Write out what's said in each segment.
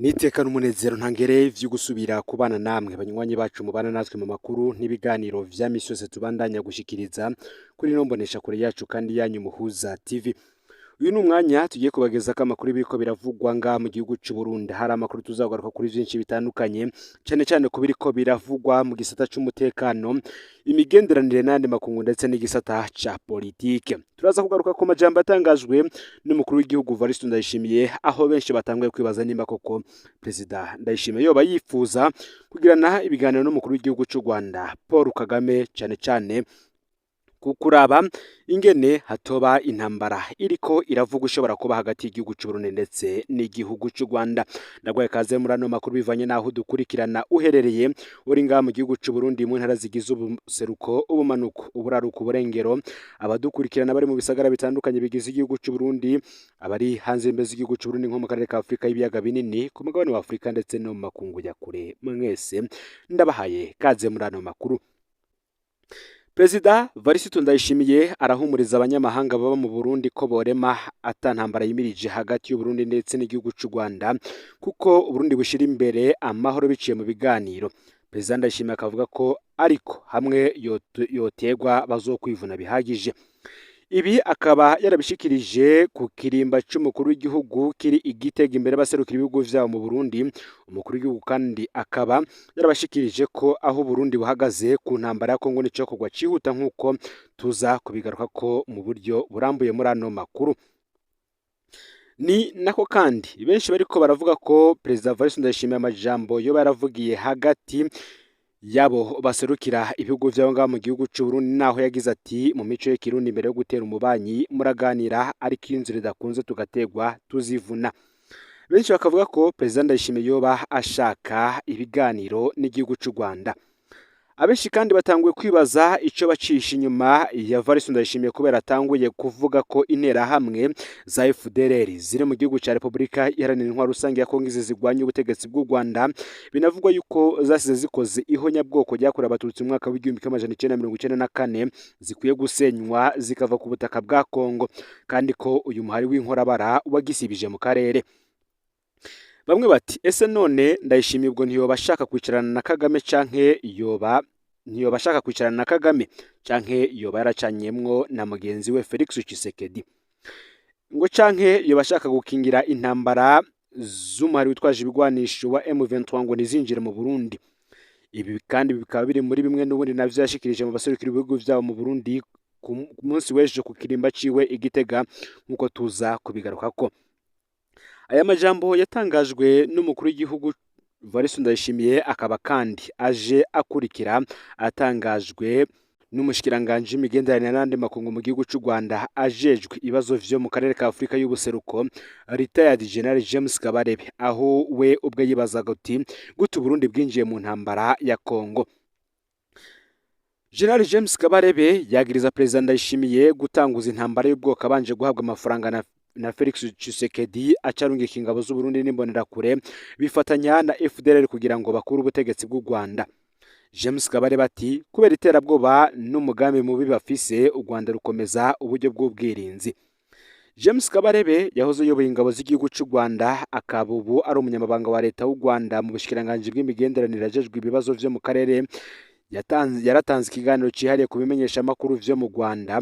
Nitekana umunezero ntangere vyo gusubira kubana namwe banywanyi bacu mubana natwe mu makuru n'ibiganiro vya misi yose tubandanya gushikiriza kuri nombonesha kure yacu kandi yanyu Muhuza TV. Uyu ni umwanya tugiye kubagezako amakuru biriko biravugwa nga mu gihugu c'u Burundi. Hari amakuru tuzagaruka kuri vyinshi bitandukanye cane cane ku biriko biravugwa mu gisata c'umutekano, imigenderanire n'andi makungu ndetse n'igisata ca politike. Turaza kugaruka ku majambo atangajwe n'umukuru w'igihugu Evariste Ndayishimiye, aho benshi batanguye kwibaza nimba koko Perezida Ndayishimiye yoba yifuza kugirana ibiganiro n'umukuru w'igihugu c'u Rwanda Paul Kagame, cane cane kukuraba ingene hatoba intambara iriko iravuga ishobora kuba hagati y'igihugu c'u Burundi ndetse n'igihugu c'u Rwanda. Ndagwaye kaze muri ano makuru bivanye naho dukurikirana uherereye uri ngaha mu gihugu c'u Burundi mu ntara zigize ubuseruko, ubumanuko, uburaruko, uburengero, abadukurikirana bari mu bisagara bitandukanye bigize igihugu c'u Burundi, abari hanze y'imbe z'igihugu c'u Burundi nko mu karere ka Afrika y'ibiyaga binini, ku mugabane wa Afrika ndetse no mu makungu ya kure, mwese ndabahaye kaze muri ano makuru. Perezida Evariste Ndayishimiye arahumuriza abanyamahanga baba mu Burundi ko borema atantambara yimirije hagati y'u Burundi ndetse n'igihugu c'u Rwanda, kuko Uburundi bushira imbere amahoro biciye mu biganiro. Perezida Ndayishimiye akavuga ko ariko hamwe yotegwa bazokwivuna bihagije. Ibi akaba yarabishikirije ku kirimba c'umukuru w'igihugu kiri Igitega imbere baserukira ibihugu vyabo mu Burundi. Umukuru w'igihugu kandi akaba yarabashikirije ko aho Burundi buhagaze ku ntambara ya Kongo nico kugwa cihuta, nk'uko tuza kubigaruka ko mu buryo burambuye muri ano makuru. Ni nako kandi benshi bariko baravuga ko Perezida Evariste Ndayishimiye amajambo yoba yaravugiye hagati yabo baserukira ibihugu vyabo ngaho mu gihugu c'u Burundi, naho yagize ati mu mico y'ikirundi imbere yo gutera umubanyi muraganira, ariko inzira idakunze tugategwa tuzivuna. Benshi bakavuga ko Perezida Ndayishimiye yoba ashaka ibiganiro n'igihugu c'u Rwanda. Abenshi kandi batanguye kwibaza ico bacisha inyuma ya Evariste Ndayishimiye kubera atanguye kuvuga ko interahamwe za FDLR ziri mu gihugu ca Repubulika Iharanira Intwaro Rusange ya Kongo zigwanya ubutegetsi bw'u Rwanda. Binavugwa yuko zasize zikoze ihonyabwoko ryakorewe abatutsi mu mwaka w'1994 zikwiye gusenywa zikava ku butaka bwa Kongo, kandi ko uyu muhari w'inkorabara wagisibije mu karere. Bamwe bati ese none Ndayishimiye ubwo ntiyoba ashaka kwicarana na Kagame canke ntiyoba ashaka kwicarana na Kagame canke yoba yaracanyemwo na mugenzi we Felix Tshisekedi, ngo canke yoba ashaka gukingira intambara z'umuhari witwaje ibigwanisho wa M23 ngo nizinjire mu Burundi. Ibi kandi bikaba biri muri bimwe n'ubundi navyo yashikirije mu baserukira ibihugu vyabo mu Burundi ku munsi w'ejo ku kirimba ciwe Igitega, nk'uko tuza kubigarukako. Aya majambo yatangajwe n'umukuru w'igihugu Evariste Ndayishimiye akaba kandi aje akurikira atangajwe n'umushikiranganje w'imigenderanire n'andi makungu mu gihugu c'u Rwanda ajejwe ibibazo vyo mu karere ka Afrika y'ubuseruko, retired General James Kabarebe, aho we ubwe yibazaga ati gute Burundi bwinjiye mu ntambara ya Kongo. General James Kabarebe yagiriza Perezida Ndayishimiye gutanguza intambara y'ubwoko abanje guhabwa amafaranga na Felix Tshisekedi acarungika ingabo z'u Burundi n'imbonerakure bifatanya na FDLR kugira ngo bakure ubutegetsi bw'u Rwanda. James Kabarebe ati kubera iterabwoba n'umugambi mubi bafise, u Rwanda rukomeza uburyo bw'ubwirinzi. James Kabarebe yahoze ayoboye ingabo z'igihugu c'u Rwanda, akaba ubu ari umunyamabanga wa leta w'u Rwanda mu bushikiranganje bw'imigenderanire ajejwe ibibazo vyo mu karere. Yaratanze ikiganiro cihariye ku bimenyeshamakuru vyo mu Rwanda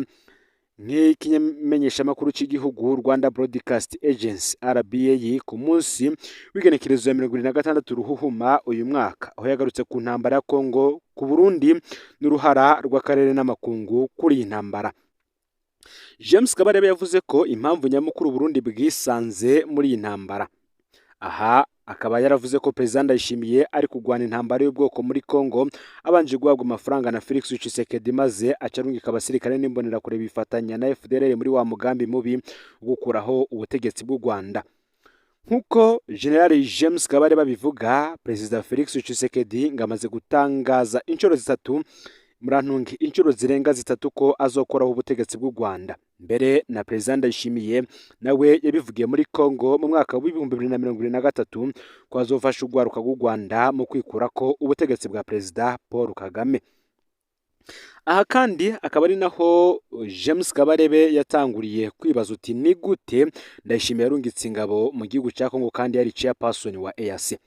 nk'ikimenyeshamakuru cy'igihugu Rwanda Broadcast Agency RBA ku munsi w'igenekerezo ya 26 Ruhuhuma uyu mwaka, aho yagarutse ku ntambara ya Kongo, ku Burundi n'uruhara rw'akarere n'amakungu kuri iyi ntambara. James Kabarebe yavuze ko impamvu nyamukuru Burundi bwisanze muri iyi ntambara. Aha akaba yaravuze ko Perezida Ndayishimiye ari kugwana intambara y'ubwoko muri Kongo abanje guhabwa amafaranga na Felix Tshisekedi, maze acarungika abasirikare n'imbonerakure bifatanya na FDLR muri wa mugambi mubi gukuraho ubutegetsi bw'u Rwanda. Nk'uko General James Kabarebe babivuga, Perezida Felix Tshisekedi ngamaze gutangaza inshuro zirenga zitatu ko azokoraho ubutegetsi bw'u Rwanda. Mbere na Perezida Ndayishimiye nawe yabivugiye muri Kongo mu mwaka w'2023 ko azofasha urwaruka rw'u Rwanda mu kwikurako ubutegetsi bwa Perezida Paul Kagame. Aha kandi akaba ari naho James Kabarebe yatanguriye kwibaza uti ni gute Ndayishimiye yarungitse ingabo mu gihugu cya Kongo kandi yari chairperson wa EAC.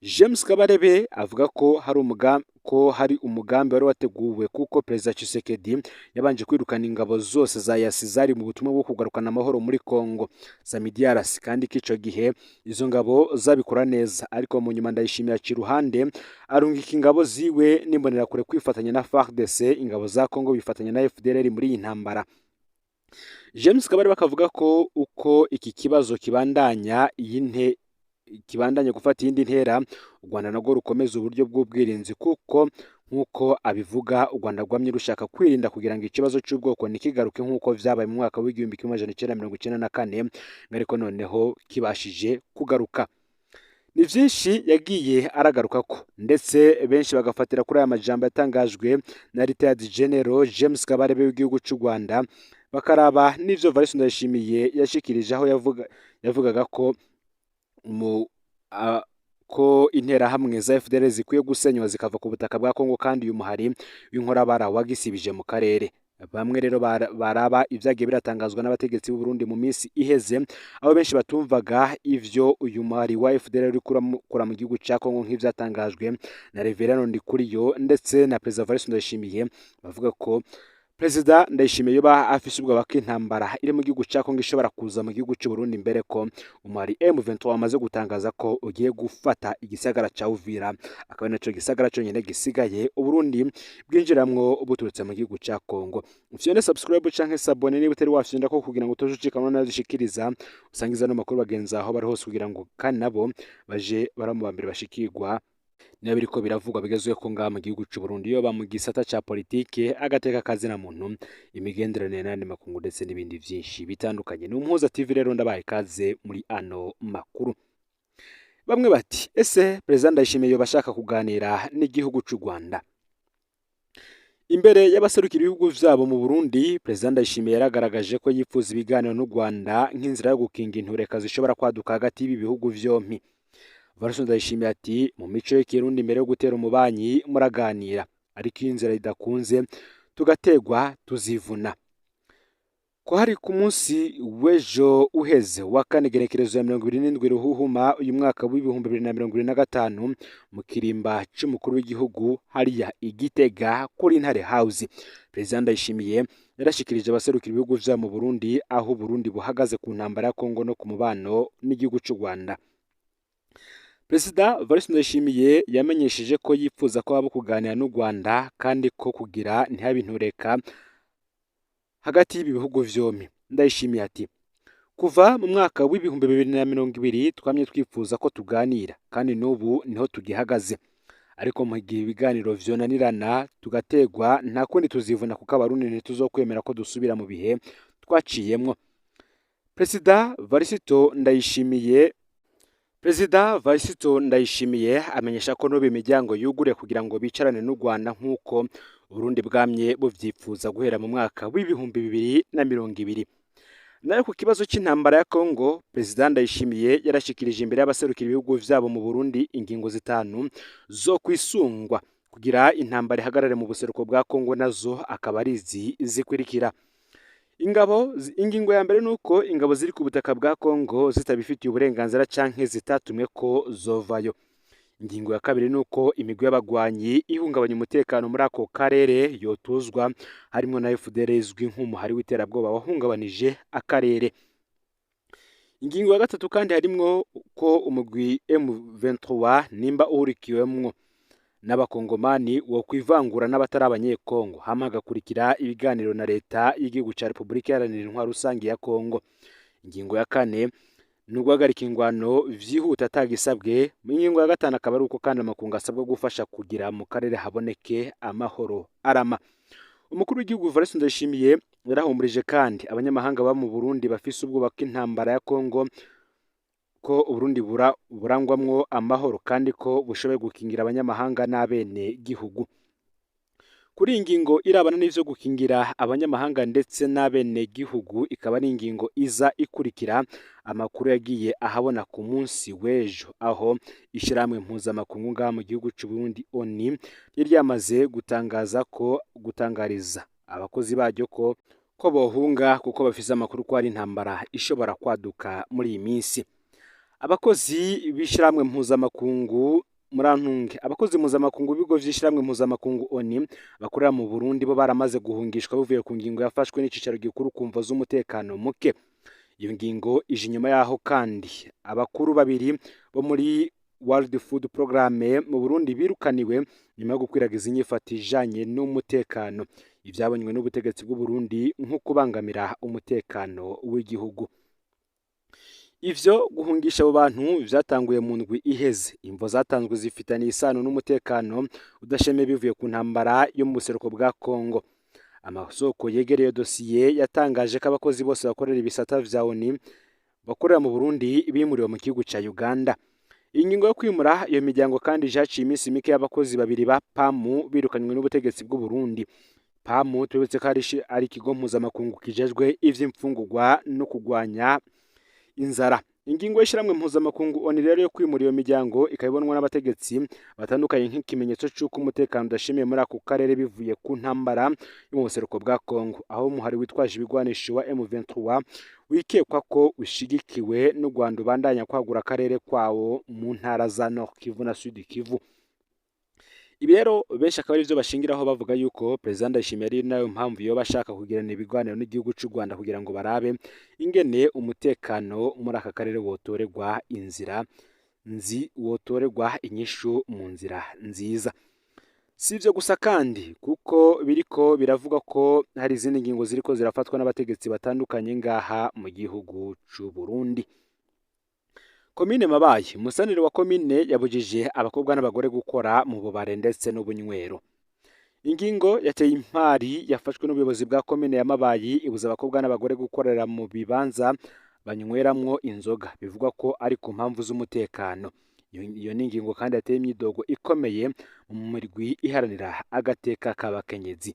James Kabarebe avuga ko hari umugambi wari wateguwe kuko Perezida Tshisekedi yabanje kwirukana ingabo zose za EAC zari mu butumwa bwo kugarukana amahoro muri Kongo Samidiarasi, kandi k'ico gihe izo ngabo zabikora neza, ariko mu nyuma Ndayishimiye aca iruhande arungika ingabo ziwe n'imbonerakure kwifatanya na FARDC, ingabo za Kongo bifatanya na FDLR muri iyi ntambara. James Kabarebe akavuga ko uko iki kibazo kibandanya gufata iyindi ntera, u Rwanda narwo rukomeza uburyo bw'ubwirinzi kuko nk'uko abivuga u Rwanda rwamye rushaka kwirinda kugira ngo ikibazo cy'ubwoko ntikigaruke nk'uko vyabaye mu mwaka w'igihumbi kimwe amajana icenda mirongo icenda na kane, ariko noneho kibashije kugaruka. Ni vyinshi yagiye aragarukako, ndetse benshi bagafatira kuri aya majambo yatangajwe na Retired General James Kabarebe w'igihugu cy'u Rwanda, bakaraba n'ivyo Evariste Ndayishimiye yashikirije aho yavugaga ko ko interahamwe za FDLR zikwiye gusenywa zikava ku butaka bwa Kongo, kandi uyu muhari w'inkorabara wagisibije mu karere. Bamwe rero baraba ivyagiye biratangazwa n'abategetsi b'u Burundi mu minsi iheze, aho benshi batumvaga ivyo uyu muhari wa FDLR uri kura mu gihugu cya Kongo nk'ivyatangajwe na Reverend Ndikuriyo ndetse na Perezida Evariste Ndayishimiye, bavuga ko Perezida Ndayishimiye yoba afise ubwoba ko intambara iri mu gihugu cya Kongo ishobora kuza mu gihugu cy'u Burundi, mbere ko umuhari M23 wamaze gutangaza ko ugiye gufata igisagara ca Uvira, akaba naco gisagara cyonyine gisigaye u Burundi bwinjiramwo buturutse mu gihugu cya Kongo. Ufyone subscribe canke sabone niba utari wafyonda ko kugira ngo utojucikanwa nazishikiriza usangiza no makuru bagenza aho bari hose, kugira ngo kandi nabo baje baramubambere bashikirwa niba biriko biravugwa bigezweho ko ngaha mu gihugu cy'u Burundi, yoba mu gisata ca politike, agateka kazina muntu, imigenderanire n'andi makungu ndetse n'ibindi vyinshi bitandukanye. Ni Umuhuza TV rero ndabaye kaze muri ano makuru. Bamwe bati ese Perezida Ndayishimiye yoba ashaka kuganira n'igihugu cy'u Rwanda? Imbere y'abaserukira ibihugu vyabo mu Burundi, Perezida Ndayishimiye yaragaragaje ko yifuza ibiganiro n'u Rwanda nk'inzira yo gukinga intureka zishobora kwaduka hagati y'ibi bihugu vyompi. Evariste Ndayishimiye ati mu mico y'ikirundi mbere yo gutera umubanyi muraganira, ariko iyo inzira idakunze tugategwa tuzivuna. Ko hari ku munsi w'ejo uheze wa kane gerekerezo ya 27 Ruhuhuma uyu mwaka w'ibihumbi 2025 mu kirimba c'umukuru w'igihugu hariya Igitega kuri Ntare House, Perezida Ndayishimiye yarashikirije abaserukira ibihugu vya mu Burundi aho Burundi buhagaze ku ntambara ya Kongo no ku mubano n'igihugu cy'u Rwanda. Perezida Evariste Ndayishimiye yamenyesheje ko yifuza ko haba kuganira n'u Rwanda, kandi ko kugira ntihabe intureka hagati y'ibi bihugu vyompi. Ndayishimiye ati kuva mu mwaka w'ibihumbi 2020 twamye twifuza ko tuganira, kandi n'ubu niho tugihagaze, ariko mu gihe ibiganiro vyonanirana tugategwa nta kundi tuzivuna, kuko Abarundi ntituzokwemera ko dusubira mu bihe twaciyemwo. Perezida Evariste Ndayishimiye amenyesha ko n'ubu imiryango yugure kugira ngo bicarane n'u Rwanda nk'uko Burundi bwamye buvyifuza guhera mu mwaka w'ibihumbi 2020. Nayo ku kibazo c'intambara ya Kongo, Perezida Ndayishimiye yarashikirije imbere y'abaserukira ibihugu vyabo mu Burundi ingingo zitanu zo kwisungwa kugira intambara ihagarare mu buseruko bwa Kongo, nazo akaba ari izi zikurikira. Ingingo ya mbere nuko ingabo ziri ku butaka bwa Kongo zitabifitiye uburenganzira canke zitatumwe ko zovayo. Ingingo ya kabiri nuko imigwi y'abagwanyi ihungabanya umutekano muri ako karere yotuzwa, harimo na FDLR izwi nk'umuhari w'iterabwoba wahungabanije akarere. Ingingo ya gatatu kandi harimwo ko umugwi M23 nimba uhurikiwemwo n'abakongomani wo kwivangura n'abatari abanyekongo, hama hagakurikira ibiganiro na leta y'igihugu ca Repubulika Iharanira Intwaro Rusange ya Kongo. Ingingo ya kane ni uguhagarika ingwano vyihuta atagisabwe. Mu ngingo ya gatanu akaba ari uko kandi amakungu asabwa gufasha kugira mu karere haboneke amahoro arama. Umukuru w'igihugu Evariste Ndayishimiye yarahumurije kandi abanyamahanga ba mu Burundi bafise ubwoba ko intambara ya Kongo ko Uburundi burangwamwo amahoro, kandi ko bushoboye gukingira abanyamahanga n'abene gihugu. kuri iyi ngingo irabana n'ivyo gukingira abanyamahanga ndetse n'abenegihugu, ikaba ari ingingo iza ikurikira amakuru yagiye ahabona ku munsi w'ejo, aho ishirahamwe mpuzamakungu ngaha mu gihugu c'u Burundi ONU ryari ryamaze gutangariza abakozi baryo ko bohunga kuko bafise amakuru ko hari intambara ishobora kwaduka muri iyi minsi. Abakozi b'ishirahamwe mpuzamakungu abakozi mpuzamakungu b'ibigo vy'ishirahamwe mpuzamakungu ONU bakorera mu Burundi bo baramaze guhungishwa bivuye ku ngingo yafashwe n'icicaro gikuru ku mvo z'umutekano muke. Iyo ngingo ije inyuma yaho kandi abakuru babiri bo muri World Food Program mu Burundi birukaniwe nyuma yo gukwiragiza inyifato ijanye n'umutekano, ivyabonywe n'ubutegetsi bw'u Burundi nko kubangamira umutekano w'igihugu. Ivyo guhungisha abo bantu vyatanguye mu ndwi iheze. Imvo zatanzwe zifitaniye isano n'umutekano udashemeye bivuye ku ntambara yo mu buseruko bwa Kongo. Amasoko yegereye dosiye yatangaje ko abakozi bose bakorera ibisata vya ONU bakorera mu Burundi bimuriwe mu gihugu ca Uganda. Ingingo yo kwimura iyo miryango kandi jaciye iminsi mike y'abakozi babiri ba PAMU birukanywe n'ubutegetsi bw'u Burundi. PAMU tubetse ko ari ikigo mpuzamakungu kijejwe ivy'imfungurwa no kugwanya inzara. Ingingo y'ishiramwe mpuzamakungu ONU rero yo kwimura iyo miryango ikabibonwa n'abategetsi batandukanye nk'ikimenyetso c'uko umutekano udashimiye muri ako karere bivuye ku ntambara yo mu buseruko bwa Kongo, aho umuhari witwaje ibigwanisho wa M23 wikekwa ko ushigikiwe n'u Rwanda ubandanya kwagura akarere kwawo mu ntara za Nord Kivu na Sud Kivu. Ibi rero benshi akaba ari byo bashingiraho bavuga yuko President Ndayishimiye ari nayo mpamvu yo bashaka kugirana ibiganiro n'igihugu c'u Rwanda kugira ngo barabe ingene umutekano muri aka karere wotorerwa inyishu mu nzira nziza. Si ivyo gusa kandi kuko biriko biravuga ko hari izindi ngingo ziriko zirafatwa n'abategetsi batandukanye ngaha mu gihugu c'u Burundi. Komine Mabayi, umusanire wa komine yabujije abakobwa n'abagore gukora mu bubare ndetse n'ubunywero. Ingingo yateye impari yafashwe n'ubuyobozi bwa komine ya Mabayi ibuza abakobwa n'abagore gukorera mu bibanza banyweramwo inzoga, bivugwa ko ari ku mpamvu z'umutekano. Iyo ni ingingo kandi yateye imyidogo ikomeye mu mirwi iharanira agateka k'abakenyezi.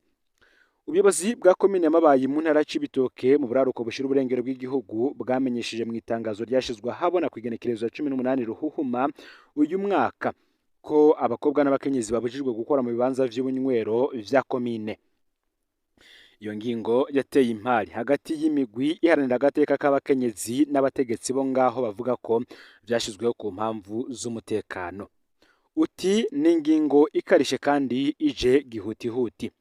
Ubuyobozi bwa komine ya Mabayi mu ntara c'Ibitoke mu buraruko bushira uburengero bw'igihugu bwamenyesheje mu itangazo ryashizwe habona kwigenekerezo ya 18 Ruhuhuma uyu mwaka ko abakobwa n'abakenyezi babujijwe gukora mu bibanza vy'ubunywero vya komine. Iyo ngingo yateye impari hagati y'imigwi iharanira agateka k'abakenyezi n'abategetsi bo ngaho bavuga ko vyashizweho ku mpamvu z'umutekano. Uti ni ingingo ikarishe kandi ije gihutihuti.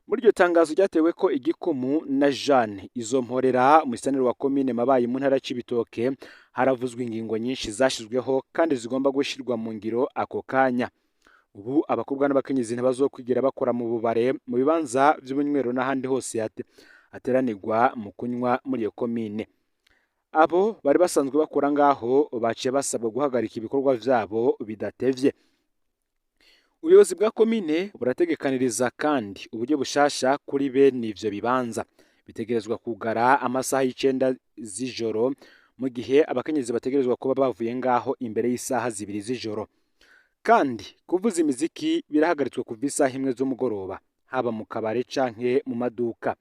Muri iryo tangazo ryatewe ko igikumu na Jeanne Izomporera umusanire wa komine Mabayi mu ntara c'Ibitoke haravuzwe ingingo nyinshi zashizweho kandi zigomba gushirwa mu ngiro ako kanya. Ubu abakobwa n'abakenyezi ntibazokwigira bakora mu bubare mu bibanza vy'ubunywero n'ahandi hose hateranirwa mu kunywa muri iyo komine. Abo bari basanzwe bakora ngaho baciye basabwa guhagarika ibikorwa vyabo bidatevye. Ubuyobozi bwa komine burategekaniriza kandi uburyo bushasha kuri bene ivyo bibanza. Bitegerezwa kugara amasaha y'icenda z'ijoro mu gihe abakenyezi bategerezwa kuba bavuye ngaho imbere y'isaha 2 z'ijoro. Kandi kuvuza imiziki birahagaritswe kuva isaha 1 z'umugoroba haba mu kabare canke mu maduka.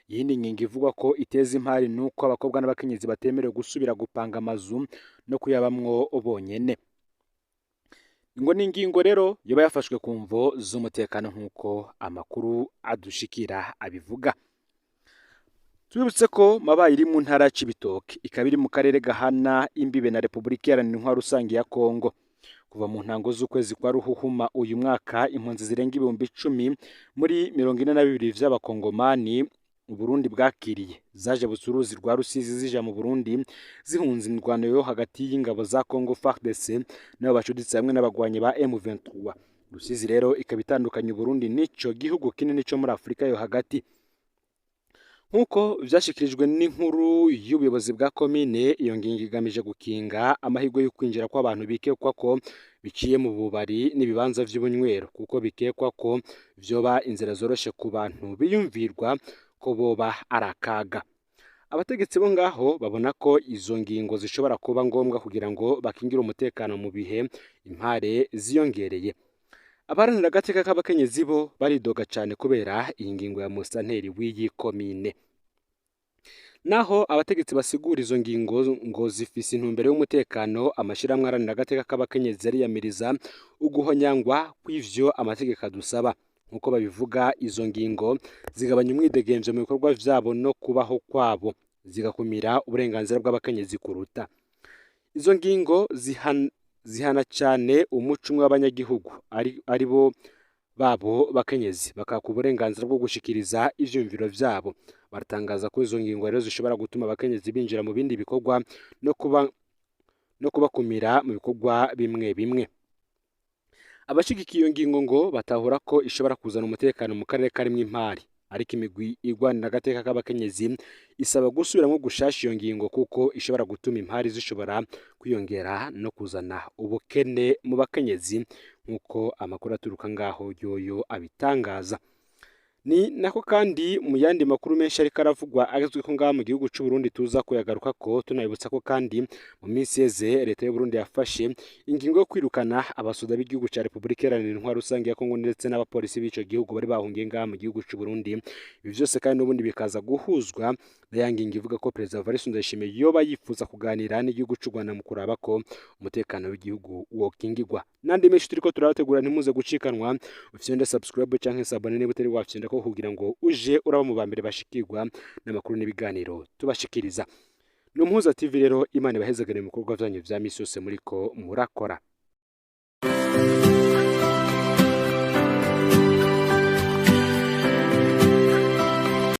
Iyindi ngingo ivuga ko iteza impari nuko abakobwa n'abakenyezi batemerewe gusubira gupanga amazu no kuyabamwo bonyene. Ngo ni ingingo rero yoba yafashwe ku mvo z'umutekano nk'uko amakuru adushikira abivuga. Tubibutse ko Mabayi iri mu ntara c'Ibitoke ikaba iri mu karere gahana imbibe na Repubulika Iharanira Intwaro Rusange ya Kongo. Kuva mu ntango z'ukwezi kwa Ruhuhuma uyu mwaka impunzi zirenga 10,000 muri 42 vy'abakongomani Uburundi bwakiriye zaje busuruzi rwa Rusizi zija mu Burundi zihunze indwano yo hagati y'ingabo za Congo FARDC nabo bacuditse hamwe n'abagwanyi ba M23. Rusizi rero ikaba itandukanye Burundi nico gihugu kinini cyo muri Afrika yo hagati. Nkuko vyashikirijwe n'inkuru y'ubuyobozi bwa komine, iyo ngingo igamije gukinga amahirwe yo kwinjira kw'abantu bikekwa ko biciye mu bubari n'ibibanza vy'ubunywero kuko bikekwa ko vyoba inzira zoroshe ku bantu biyumvirwa ko boba arakaga. Abategetsi bo ngaho babona ko izo ngingo zishobora kuba ngombwa kugira ngo bakingire umutekano mu bihe impare ziyongereye. abaharanira agateka k'abakenyezi bo baridoga cyane kubera iyi ngingo ya musitanteri w'iyi komine. Naho abategetsi basigura izo ngingo ngo zifise intumbero y'umutekano, amashirahamwe aharanira agateka k'abakenyezi ariyamiriza uguhonyangwa kw'ivyo amategeko adusaba. Nk'uko babivuga, izo ngingo zigabanya umwidegemvyo mu bikorwa vyabo no kubaho kwabo, zigakumira uburenganzira bw'abakenyezi kuruta. Izo ngingo zihana cyane umuco umwe w'abanyagihugu ari bo babo bakenyezi, bakaka uburenganzira bwo gushikiriza ivyumviro vyabo. Baratangaza ko izo ngingo rero zishobora gutuma abakenyezi binjira mu bindi bikorwa no kubakumira mu bikorwa bimwe bimwe. Abashigikiye iyo ngingo ngo batahura ko ishobora kuzana umutekano mu karere karimwo impari, ariko imigwi igwanira agateka k'abakenyezi isaba gusubiramwo gushasha iyo ngingo kuko ishobora gutuma impari zishobora kwiyongera no kuzana ubukene mu bakenyezi, nk'uko amakuru aturuka ngaho yoyo abitangaza. Ni nako kandi mu yandi makuru menshi ariko aravugwa agezweho ngaha mu gihugu cy'u Burundi tuza kuyagaruka ko tunabibutsa ko kandi mu minsi yeze leta y'u Burundi yafashe ingingo yo kwirukana abasoda b'igihugu cya Repubulika Iharanira Intwaro Rusange ya Kongo ndetse n'abapolisi b'ico gihugu bari bahungiye ngaha mu gihugu cy'u Burundi. Ibi byose kandi n'ubundi bikaza guhuzwa na ya ngingo ivuga ko Perezida Evariste Ndayishimiye yoba yifuza kuganira n'igihugu cy'u Rwanda mu kuraba ko umutekano w'igihugu wokingirwa. Nandi menshi turiko turabategura, ntimuze gucikanwa, ufyonde subscribe canke sabone niba utari wafyonda ko kugira ngo uje uraba mu bambere bashikirwa n'amakuru n'ibiganiro tubashikiriza. Numpuza TV rero, Imana ibahezagane mu bikorwa vyanyu vya misi yose muriko murakora.